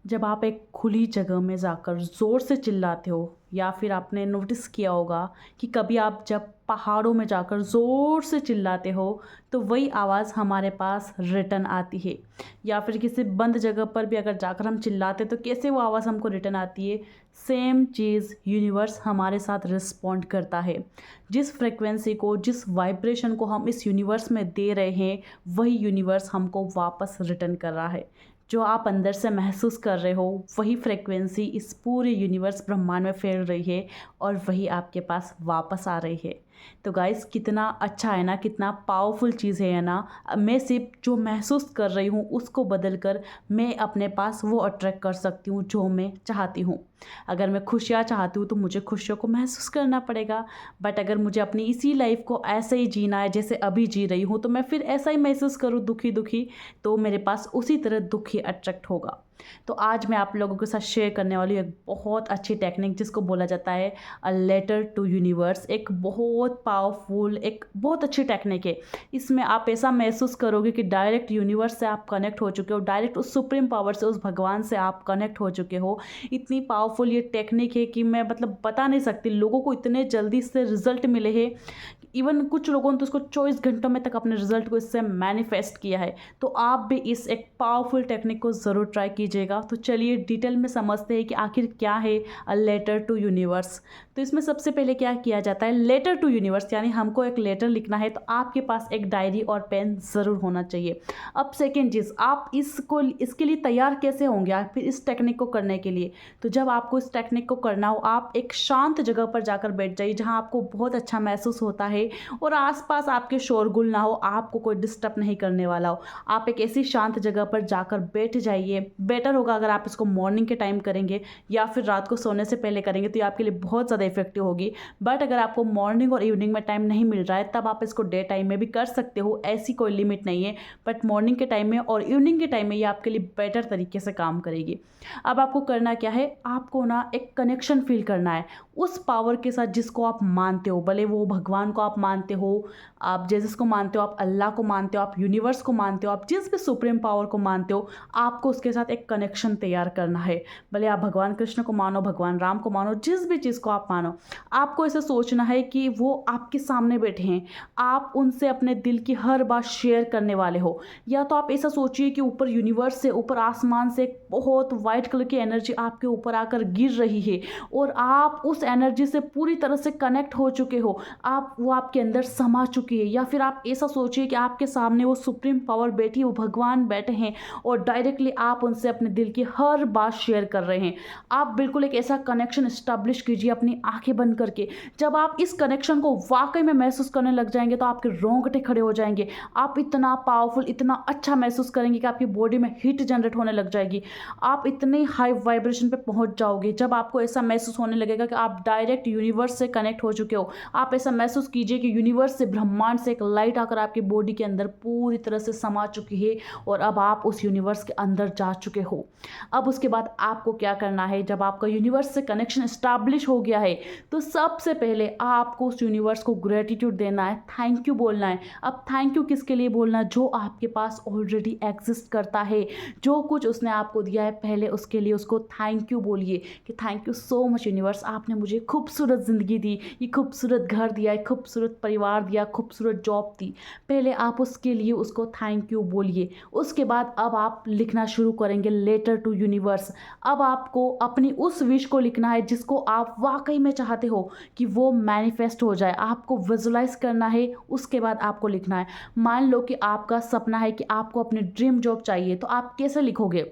जब आप एक खुली जगह में जाकर ज़ोर से चिल्लाते हो या फिर आपने नोटिस किया होगा कि कभी आप जब पहाड़ों में जाकर ज़ोर से चिल्लाते हो तो वही आवाज़ हमारे पास रिटर्न आती है। या फिर किसी बंद जगह पर भी अगर जाकर हम चिल्लाते तो कैसे वो आवाज़ हमको रिटर्न आती है। सेम चीज़ यूनिवर्स हमारे साथ रिस्पॉन्ड करता है। जिस फ्रिक्वेंसी को, जिस वाइब्रेशन को हम इस यूनिवर्स में दे रहे हैं, वही यूनिवर्स हमको वापस रिटर्न कर रहा है। जो आप अंदर से महसूस कर रहे हो वही फ्रिक्वेंसी इस पूरे यूनिवर्स ब्रह्मांड में फैल रही है और वही आपके पास वापस आ रही है। तो गाइस, कितना अच्छा है ना, कितना पावरफुल चीज़ है ना। मैं सिर्फ जो महसूस कर रही हूँ उसको बदल कर मैं अपने पास वो अट्रैक्ट कर सकती हूँ जो मैं चाहती हूँ। अगर मैं खुशियाँ चाहती हूँ तो मुझे खुशियों को महसूस करना पड़ेगा। बट अगर मुझे अपनी इसी लाइफ को ऐसे ही जीना है जैसे अभी जी रही हूँ, तो मैं फिर ऐसा ही महसूस करूँ दुखी दुखी, तो मेरे पास उसी तरह दुख ही अट्रैक्ट होगा। तो आज मैं आप लोगों के साथ शेयर करने वाली हूँ एक बहुत अच्छी टेक्निक जिसको बोला जाता है अ लेटर टू यूनिवर्स। एक बहुत पावरफुल, एक बहुत अच्छी टेक्निक है। इसमें आप ऐसा महसूस करोगे कि डायरेक्ट यूनिवर्स से आप कनेक्ट हो चुके हो, डायरेक्ट उस सुप्रीम पावर से, उस भगवान से आप कनेक्ट हो चुके हो। इतनी पावरफुल ये टेक्निक है कि मैं मतलब बता नहीं सकती। लोगों को इतने जल्दी इससे रिजल्ट मिले हैं, इवन कुछ लोगों ने तो उसको 24 घंटों में तक अपने रिजल्ट को इससे मैनिफेस्ट किया है। तो आप भी इस एक पावरफुल टेक्निक को ज़रूर ट्राई कीजिएगा। तो चलिए डिटेल में समझते हैं कि आखिर क्या है अ लेटर टू यूनिवर्स। तो इसमें सबसे पहले क्या किया जाता है, लेटर टू यूनिवर्स यानी हमको एक लेटर लिखना है तो आपके पास एक डायरी और पेन ज़रूर होना चाहिए। अब सेकेंड चीज़, आप इसके लिए तैयार कैसे होंगे आप फिर इस टेक्निक को करने के लिए। तो जब आपको इस टेक्निक को करना हो, आप एक शांत जगह पर जाकर बैठ जाइए जहाँ आपको बहुत अच्छा महसूस होता है और आसपास आपके शोरगुल ना हो, आपको कोई डिस्टर्ब नहीं करने वाला हो। आप एक ऐसी शांत जगह पर जाकर बैठ जाइए। बेटर होगा अगर आप इसको मॉर्निंग के टाइम करेंगे या फिर रात को सोने से पहले करेंगे तो ये आपके लिए बहुत ज़्यादा इफेक्टिव होगी। बट अगर आपको मॉर्निंग और इवनिंग में टाइम नहीं मिल रहा है तब आप इसको डे टाइम में भी कर सकते हो, ऐसी कोई लिमिट नहीं है। बट मॉर्निंग के टाइम में और इवनिंग के टाइम में ये आपके लिए बेटर तरीके से काम करेगी। अब आपको करना क्या है, आपको ना एक कनेक्शन फील करना है उस पावर के साथ जिसको आप मानते हो। भले वो भगवान को आप मानते हो, आप जेसस को मानते हो, आप अल्लाह को मानते हो, आप यूनिवर्स को मानते हो, आप जिस भी सुप्रीम पावर को मानते हो, आपको उसके साथ एक कनेक्शन तैयार करना है। भले आप भगवान कृष्ण को मानो, भगवान राम को मानो, जिस भी चीज़ को आप मानो, आपको ऐसा सोचना है कि वो आपके सामने बैठे हैं, आप उनसे अपने दिल की हर बात शेयर करने वाले हो। या तो आप ऐसा सोचिए कि ऊपर यूनिवर्स से, ऊपर आसमान से एक बहुत वाइट कलर की एनर्जी आपके ऊपर आकर गिर रही है और आप उस एनर्जी से पूरी तरह से कनेक्ट हो चुके हो, आप वो आपके अंदर समा चुकी है। या फिर आप ऐसा सोचिए कि आपके सामने वो सुप्रीम पावर बैठी, वो भगवान बैठे हैं और डायरेक्टली आप उनसे अपने दिल की हर बात शेयर कर रहे हैं। आप बिल्कुल एक ऐसा कनेक्शन इस्टेब्लिश कीजिए अपनी आंखें बंद करके। जब आप इस कनेक्शन को वाकई में महसूस करने लग जाएंगे तो आपके रोंगटे खड़े हो जाएंगे। आप इतना पावरफुल, इतना अच्छा महसूस करेंगे कि आपकी बॉडी में हीट जनरेट होने लग जाएगी। आप इतने हाई वाइब्रेशन पे पहुंच जाओगे जब आपको ऐसा महसूस होने लगेगा कि आप डायरेक्ट यूनिवर्स से कनेक्ट हो चुके हो। आप ऐसा महसूस कीजिए कि यूनिवर्स से, ब्रह्मांड से एक लाइट आकर आपकी बॉडी के अंदर पूरी तरह से समा चुकी है और अब आप उस यूनिवर्स के अंदर जा चुके हो। अब उसके बाद आपको क्या करना है, जब आपका यूनिवर्स से कनेक्शन एस्टैब्लिश हो गया है तो सबसे पहले आपको उस यूनिवर्स को ग्रेटिट्यूड देना है, थैंक यू बोलना है। अब थैंक यू किसके लिए बोलना है, जो आपके पास ऑलरेडी एग्जिस्ट करता है, जो कुछ उसने आपको दिया है पहले उसके लिए उसको थैंक यू बोलिए कि thank you so much universe, आपने मुझे खूबसूरत ज़िंदगी दी, ये खूबसूरत घर दिया है, खूबसूरत परिवार दिया, खूबसूरत जॉब दी। पहले आप उसके लिए उसको थैंक यू बोलिए। उसके बाद अब आप लिखना शुरू करेंगे लेटर टू यूनिवर्स। अब आपको अपनी उस विश को लिखना है जिसको आप वाकई में चाहते हो कि वो मैनिफेस्ट हो जाए। आपको विजुलाइज करना है, उसके बाद आपको लिखना है। मान लो कि आपका सपना है कि आपको अपनी ड्रीम जॉब चाहिए, तो आप कैसे लिखोगे,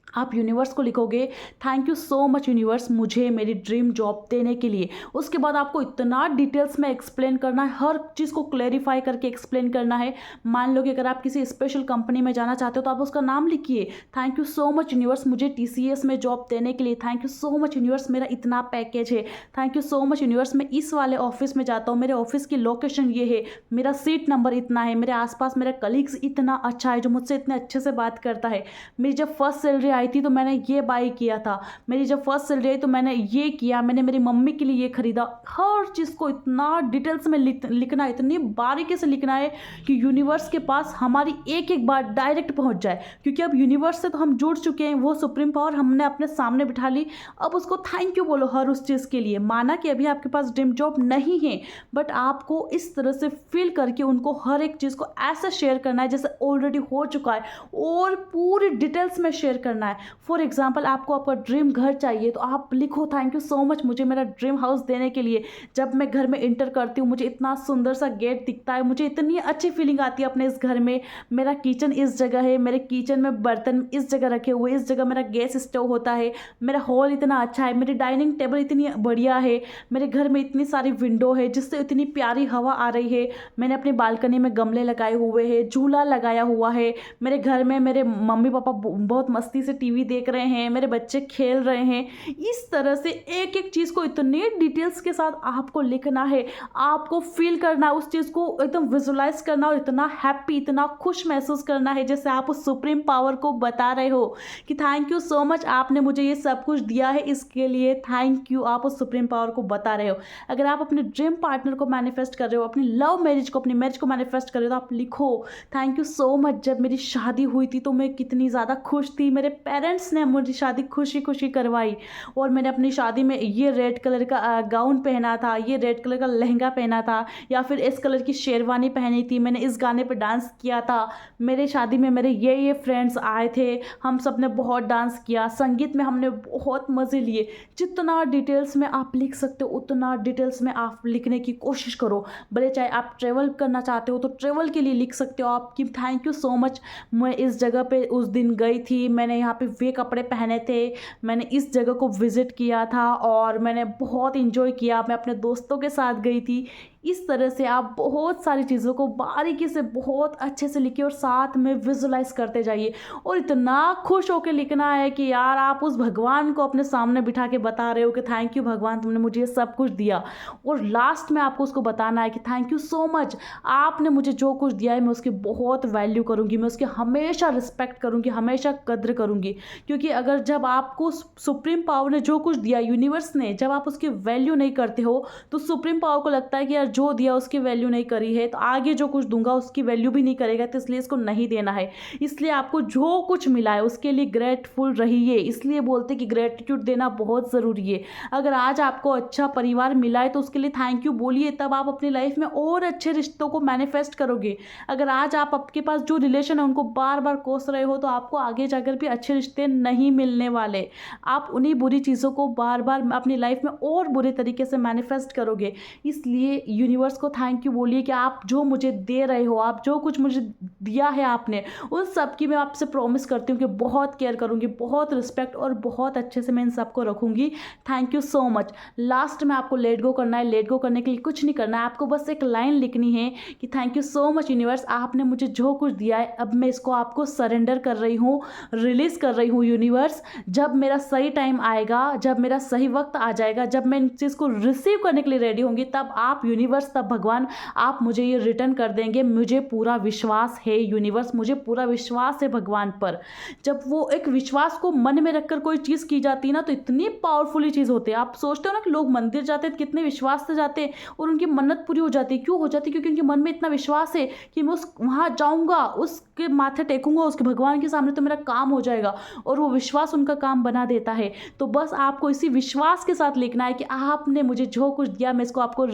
आप यूनिवर्स को लिखोगे thank you so much universe मुझे मेरी ड्रीम जॉब देने के लिए। उसके बाद आपको इतना डिटेल्स में एक्सप्लेन करना है, हर चीज़ को क्लेरिफाई करके एक्सप्लेन करना है। मान लो कि अगर आप किसी स्पेशल कंपनी में जाना चाहते हो तो आप उसका नाम लिखिए, thank you so much universe मुझे TCS में जॉब देने के लिए, thank you so much universe मेरा इतना पैकेज है, thank you so much universe मैं इस वाले ऑफिस में जाता हूँ, मेरे ऑफिस की लोकेशन ये है, मेरा सीट नंबर इतना है, मेरे आसपास मेरा कलीग्स इतना अच्छा है जो मुझसे इतने अच्छे से बात करता है, मेरी जब फर्स्ट सैलरी आई थी तो मैंने ये बाई किया था, मेरी जब फर्स्ट सैलरी आई तो मैंने ये किया, मैंने मेरी मम्मी के लिए ये खरीदा। हर चीज़ को इतना डिटेल्स में लिखना है, इतनी बारीकी से लिखना है कि यूनिवर्स के पास हमारी एक एक बात डायरेक्ट पहुंच जाए। क्योंकि अब यूनिवर्स से तो हम जुड़ चुके हैं, वो सुप्रीम पावर हमने अपने सामने बिठा ली, अब उसको थैंक यू बोलो हर उस चीज़ के लिए। माना कि अभी आपके पास ड्रीम जॉब नहीं है, बट आपको इस तरह से फील करके उनको हर एक चीज़ को ऐसे शेयर करना है जैसे ऑलरेडी हो चुका है, और पूरी डिटेल्स में शेयर करना है। फॉर एग्जाम्पल, आपको आपका ड्रीम घर चाहिए तो आप लिखो थैंक यू सो मच मुझे मेरा ड्रीम हाउस देने के लिए। जब मैं घर में इंटर करती हूँ मुझे इतना सुंदर सा गेट दिखता है, मुझे इतनी अच्छी फीलिंग आती है अपने इस घर में। मेरा किचन इस जगह है, मेरे किचन में बर्तन इस जगह रखे हुए, इस जगह मेरा गैस स्टोव होता है, मेरा हॉल इतना अच्छा है, मेरी डाइनिंग टेबल इतनी बढ़िया है, मेरे घर में इतनी सारी विंडो है जिससे इतनी प्यारी हवा आ रही है, मैंने अपनी बालकनी में गमले लगाए हुए हैं, झूला लगाया हुआ है, मेरे घर में मेरे मम्मी पापा बहुत मस्ती से टीवी देख रहे हैं, मेरे बच्चे खेल रहे हैं। इस तरह से एक एक चीज़ को इतने डिटेल्स के साथ आपको लिखना है, आपको फील करना है, उस चीज़ को एकदम विजुलाइज करना और इतना हैप्पी, इतना खुश महसूस करना है जैसे आप उस सुप्रीम पावर को बता रहे हो कि थैंक यू सो मच, आपने मुझे ये सब कुछ दिया है, इसके लिए थैंक यू। आप उस सुप्रीम पावर को बता रहे हो। अगर आप अपने ड्रीम पार्टनर को मैनिफेस्ट कर रहे हो, अपनी लव मैरिज को, अपनी मैरिज को मैनिफेस्ट कर रहे हो, तो आप लिखो थैंक यू सो मच, जब मेरी शादी हुई थी तो मैं कितनी ज़्यादा खुश थी, मेरे पेरेंट्स ने मुझे शादी खुशी खुशी करवाई, और मैंने अपनी शादी में ये रेड कलर का गाउन पहना था, ये रेड कलर का लहंगा पहना था, या फिर इस कलर की शेरवानी पहनी थी, मैंने इस गाने पे डांस किया था, मेरे शादी में मेरे ये फ्रेंड्स आए थे, हम सब ने बहुत डांस किया, संगीत में हमने बहुत मज़े लिए। जितना डिटेल्स में आप लिख सकते हो उतना डिटेल्स में आप लिखने की कोशिश करो। भले चाहे आप ट्रेवल करना चाहते हो तो ट्रेवल के लिए लिख सकते हो आप कि थैंक यू सो मच, मैं इस जगह पे उस दिन गई थी, मैंने यहाँ पे वे कपड़े पहने थे, मैंने इस जगह को विज़िट किया था और मैंने बहुत इंजॉय किया, मैं अपने दोस्तों के साथ गई थी। इस तरह से आप बहुत सारी चीज़ों को बारीकी से बहुत अच्छे से लिखिए और साथ में विजुलाइज करते जाइए, और इतना खुश होकर लिखना है कि यार आप उस भगवान को अपने सामने बिठा के बता रहे हो कि थैंक यू भगवान, तुमने मुझे ये सब कुछ दिया। और लास्ट में आपको उसको बताना है कि थैंक यू सो मच, आपने मुझे जो कुछ दिया है मैं उसकी बहुत वैल्यू करूँगी, मैं उसकी हमेशा रिस्पेक्ट करूँगी, हमेशा कद्र करूँगी। क्योंकि अगर जब आपको सुप्रीम पावर ने जो कुछ दिया, यूनिवर्स ने, जब आप उसकी वैल्यू नहीं करते हो तो सुप्रीम पावर को लगता है कि यार जो दिया उसकी वैल्यू नहीं करी है तो आगे जो कुछ दूंगा उसकी वैल्यू भी नहीं करेगा, तो इसलिए इसको नहीं देना है। इसलिए आपको जो कुछ मिला है उसके लिए ग्रेटफुल रहिए। इसलिए बोलते कि ग्रेटिट्यूड देना बहुत ज़रूरी है। अगर आज आपको अच्छा परिवार मिला है तो उसके लिए थैंक यू बोलिए, तब आप अपनी लाइफ में और अच्छे रिश्तों को मैनिफेस्ट करोगे। अगर आज आप आपके पास जो रिलेशन है उनको बार बार कोस रहे हो तो आपको आगे जाकर भी अच्छे रिश्ते नहीं मिलने वाले। आप उन्हीं बुरी चीज़ों को बार बार अपनी लाइफ में और बुरे तरीके से मैनिफेस्ट करोगे। इसलिए यूनिवर्स को थैंक यू बोलिए कि आप जो मुझे दे रहे हो, आप जो कुछ मुझे दिया है आपने, उन सब की मैं आपसे प्रॉमिस करती हूँ कि बहुत केयर करूँगी, बहुत रिस्पेक्ट और बहुत अच्छे से मैं इन सबको रखूँगी। Thank you so much. Last में आपको लेट गो करना है। लेट गो करने के लिए कुछ नहीं करना है, आपको बस एक लाइन लिखनी है कि thank you so much universe, आपने मुझे जो कुछ दिया है अब मैं इसको आपको सरेंडर कर रही हूँ, रिलीज़ कर रही हूँ यूनिवर्स। जब मेरा सही टाइम आएगा, जब मेरा सही वक्त आ जाएगा, जब मैं इन चीज़ को रिसीव करने के लिए रेडी होंगी, तब आप यूनिवर्स, तब भगवान आप मुझे ये रिटर्न कर देंगे। मुझे पूरा विश्वास है यूनिवर्स, मुझे पूरा विश्वास है भगवान पर। जब वो एक विश्वास को मन में रखकर कोई चीज़ की जाती है ना तो इतनी पावरफुली चीज़ होती है। आप सोचते हो ना कि लोग मंदिर जाते हैं कितने विश्वास से जाते हैं और उनकी मन्नत पूरी हो जाती है। क्यों हो जाती है? क्योंकि उनके मन में इतना विश्वास है कि मैं उस वहाँ जाऊँगा, उसके माथे टेकूंगा, उसके भगवान के सामने, तो मेरा काम हो जाएगा, और वो विश्वास उनका काम बना देता है। तो बस आपको इसी विश्वास के साथ लिखना है कि आपने मुझे जो कुछ दिया मैं इसको आपको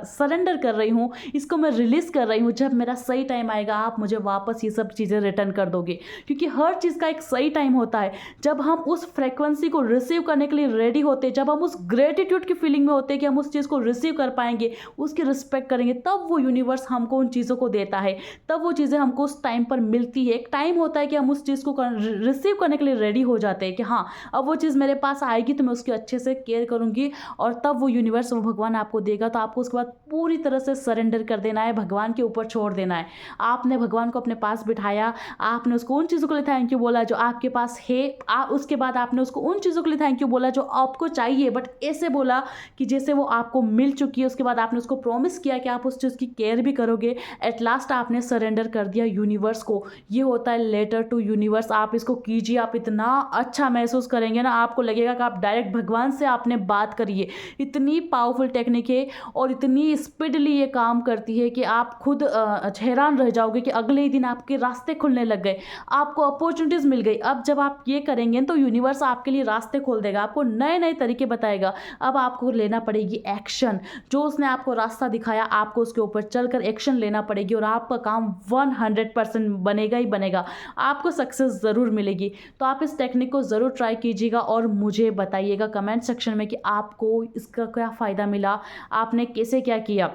सरेंडर कर रही हूँ, इसको मैं रिलीज़ कर रही हूँ। जब मेरा सही टाइम आएगा आप मुझे वापस ये सब चीज़ें रिटर्न कर दोगे, क्योंकि हर चीज़ का एक सही टाइम होता है। जब हम उस फ्रेक्वेंसी को रिसीव करने के लिए रेडी होते हैं, जब हम उस ग्रेटिट्यूड की फीलिंग में होते हैं कि हम उस चीज़ को रिसीव कर पाएंगे, उसकी रिस्पेक्ट करेंगे, तब वो यूनिवर्स हमको उन चीज़ों को देता है, तब वो चीज़ें हमको उस टाइम पर मिलती है। एक टाइम होता है कि हम उस चीज़ को रिसीव करने के लिए रेडी हो जाते हैं कि हाँ अब वो चीज़ मेरे पास आएगी तो मैं उसकी अच्छे से केयर करूँगी, और तब वो यूनिवर्स, वो भगवान आपको देगा। तो आपको उसके बाद बाद पूरी तरह से सरेंडर कर देना है, भगवान के ऊपर छोड़ देना है। आपने भगवान को अपने पास बिठाया, आपने उसको उन चीज़ों के लिए थैंक यू बोला जो आपके पास है, उसके बाद आपने उसको उन चीज़ों के लिए थैंक यू बोला जो आपको चाहिए, बट ऐसे बोला कि जैसे वो आपको मिल चुकी है। उसके बाद आपने उसको प्रॉमिस किया कि आप उस चीज़ की केयर भी करोगे। एट लास्ट आपने सरेंडर कर दिया यूनिवर्स को। ये होता है लेटर टू यूनिवर्स। आप इसको कीजिए, आप इतना अच्छा महसूस करेंगे ना, आपको लगेगा कि आप डायरेक्ट भगवान से आपने बात करिए। इतनी पावरफुल टेक्निक है और इतनी स्पीडली ये काम करती है कि आप खुद हैरान रह जाओगे कि अगले ही दिन आपके रास्ते खुलने लग गए, आपको अपॉर्चुनिटीज़ मिल गई। अब जब आप ये करेंगे तो यूनिवर्स आपके लिए रास्ते खोल देगा, आपको नए नए तरीके बताएगा। अब आपको लेना पड़ेगी एक्शन। जो उसने आपको रास्ता दिखाया, आपको उसके ऊपर चलकर एक्शन लेना पड़ेगी और आपका काम 100% बनेगा ही बनेगा, आपको सक्सेस ज़रूर मिलेगी। तो आप इस टेक्निक को ज़रूर ट्राई कीजिएगा और मुझे बताइएगा कमेंट सेक्शन में कि आपको इसका क्या फ़ायदा मिला, आपने कैसे क्या किया।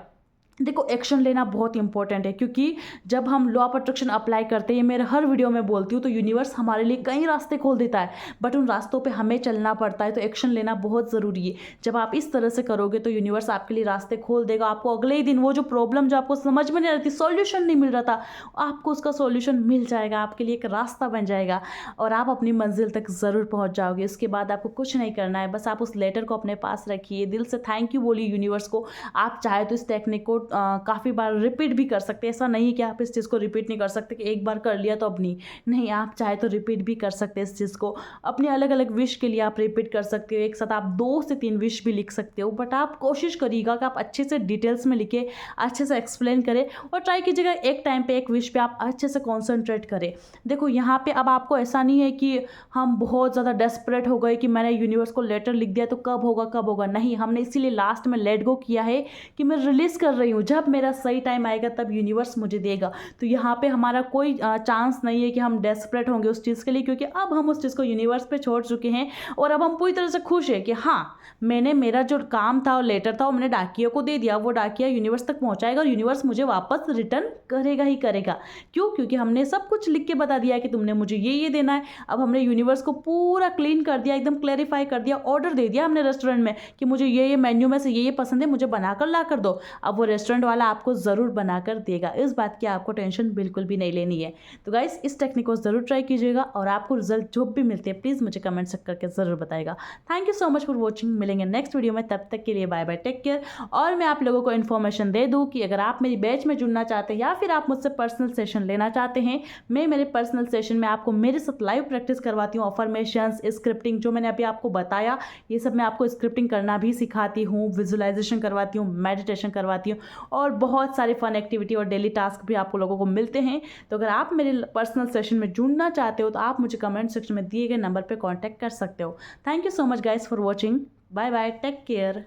देखो, एक्शन लेना बहुत इंपॉर्टेंट है, क्योंकि जब हम लॉ ऑफ अट्रैक्शन अप्लाई करते हैं, मेरे हर वीडियो में बोलती हूँ, तो यूनिवर्स हमारे लिए कई रास्ते खोल देता है, बट उन रास्तों पे हमें चलना पड़ता है। तो एक्शन लेना बहुत ज़रूरी है। जब आप इस तरह से करोगे तो यूनिवर्स आपके लिए रास्ते खोल देगा। आपको अगले ही दिन वो जो प्रॉब्लम जो आपको समझ में नहीं रहती, सॉल्यूशन नहीं मिल रहा था, आपको उसका सॉल्यूशन मिल जाएगा, आपके लिए एक रास्ता बन जाएगा और आप अपनी मंजिल तक ज़रूर पहुँच जाओगे। उसके बाद आपको कुछ नहीं करना है, बस आप उस लेटर को अपने पास रखिए, दिल से थैंक यू बोलिए यूनिवर्स को। आप चाहे तो इस टेक्निक को काफ़ी बार रिपीट भी कर सकते हैं। ऐसा नहीं कि आप इस चीज़ को रिपीट नहीं कर सकते कि एक बार कर लिया तो अब नहीं, आप चाहे तो रिपीट भी कर सकते हैं इस चीज़ को। अपनी अलग अलग विश के लिए आप रिपीट कर सकते हो, एक साथ आप 2 से 3 विश भी लिख सकते हो, बट आप कोशिश करिएगा कि आप अच्छे से डिटेल्स में लिखे, अच्छे से एक्सप्लेन करें और ट्राई कीजिएगा एक टाइम पे एक विश पे आप अच्छे से कॉन्सेंट्रेट करें। देखो, यहाँ पे अब आपको ऐसा नहीं है कि हम बहुत ज़्यादा डेस्परेट हो गए कि मैंने यूनिवर्स को लेटर लिख दिया तो कब होगा, नहीं, हमने इसीलिए लास्ट में लेट गो किया है कि मैं रिलीज़ कर रही हूँ। जब मेरा सही टाइम आएगा तब यूनिवर्स मुझे देगा। तो यहाँ पे हमारा कोई चांस नहीं है कि हम डेस्परेट होंगे उस चीज़ के लिए, क्योंकि अब हम उस चीज़ को यूनिवर्स पे छोड़ चुके हैं और अब हम पूरी तरह से खुश हैं कि हाँ, मैंने मेरा जो काम था और लेटर था वो मैंने डाकिया को दे दिया, वो डाकिया यूनिवर्स तक पहुँचाएगा और यूनिवर्स मुझे वापस रिटर्न करेगा ही करेगा। क्यों? क्योंकि हमने सब कुछ लिख के बता दिया है कि तुमने मुझे ये देना है। अब हमने यूनिवर्स को पूरा क्लीन कर दिया, एकदम क्लैरिफाई कर दिया, ऑर्डर दे दिया हमने रेस्टोरेंट में कि मुझे ये मेन्यू में से ये पसंद है, मुझे बनाकर ला कर दो। अब वो रेस्टोरेंट वाला आपको ज़रूर बनाकर देगा, इस बात की आपको टेंशन बिल्कुल भी नहीं लेनी है। तो गाइस, इस टेक्निक को ज़रूर ट्राई कीजिएगा और आपको रिजल्ट जो भी मिलते हैं प्लीज़ मुझे कमेंट करके ज़रूर बताएगा। Thank you so much for watching. मिलेंगे नेक्स्ट वीडियो में, तब तक के लिए बाय बाय, टेक केयर। और मैं आप लोगों को इन्फॉर्मेशन दे दूँ कि अगर आप मेरी बैच में जुड़ना चाहते हैं या फिर आप मुझसे पर्सनल सेशन लेना चाहते हैं, मैं मेरे पर्सनल सेशन में आपको मेरे साथ लाइव प्रैक्टिस करवाती हूँ। अफर्मेशंस, स्क्रिप्टिंग, जो मैंने अभी आपको बताया, ये सब मैं आपको स्क्रिप्टिंग करना भी सिखाती हूँ, विजुअलाइजेशन करवाती हूँ, मेडिटेशन करवाती हूँ और बहुत सारे फन एक्टिविटी और डेली टास्क भी आप लोगों को मिलते हैं। तो अगर आप मेरे पर्सनल सेशन में जुड़ना चाहते हो तो आप मुझे कमेंट सेक्शन में दिए गए नंबर पर कॉन्टैक्ट कर सकते हो। Thank you so much guys for watching. Bye bye, take care.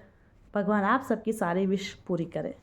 भगवान आप सबकी सारी विश पूरी करे।